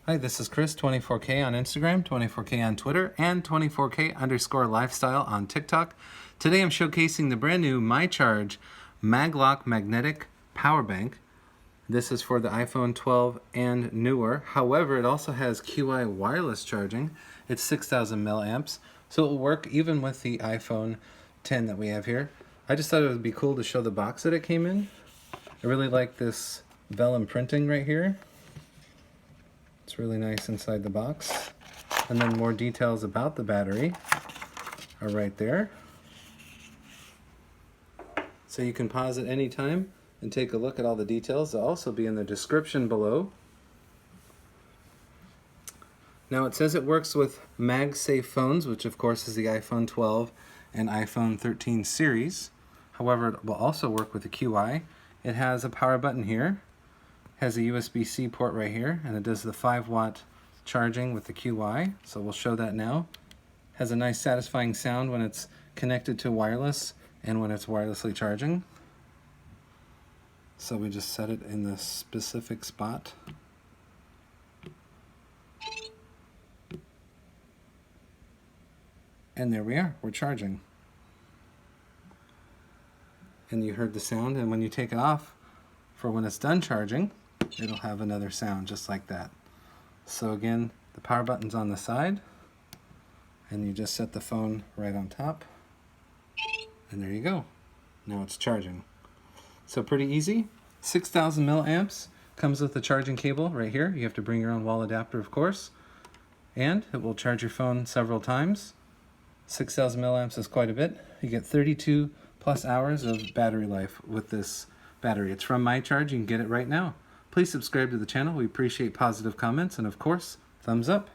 Hi, this is Chris, 24K on Instagram, 24K on Twitter, and 24K_lifestyle on TikTok. Today I'm showcasing the brand new myCharge MagLock Magnetic Power Bank. This is for the iPhone 12 and newer. However, it also has QI wireless charging. It's 6,000 milliamps, so it will work even with the iPhone 10 that we have here. I just thought it would be cool to show the box that it came in. I really like this vellum printing right here. It's really nice inside the box. And then more details about the battery are right there. So you can pause at any time and take a look at all the details. They'll also be in the description below. Now it says it works with MagSafe phones, which of course is the iPhone 12 and iPhone 13 series. However, it will also work with the QI. It has a power button here. Has a USB-C port right here, and it does the 5-watt charging with the QI, so we'll show that now. Has a nice satisfying sound when it's connected to wireless and when it's wirelessly charging. So we just set it in the specific spot. And there we are, we're charging. And you heard the sound, and when you take it off, for when it's done charging, it'll have another sound just like that. So again, the power button's on the side, and you just set the phone right on top, and there you go. Now it's charging. So pretty easy. 6,000 milliamps, comes with the charging cable right here. You have to bring your own wall adapter, of course, and it will charge your phone several times. 6,000 milliamps is quite a bit. You get 32 plus hours of battery life with this battery. It's from myCharge. You can get it right now. Please subscribe to the channel. We appreciate positive comments and, of course, thumbs up.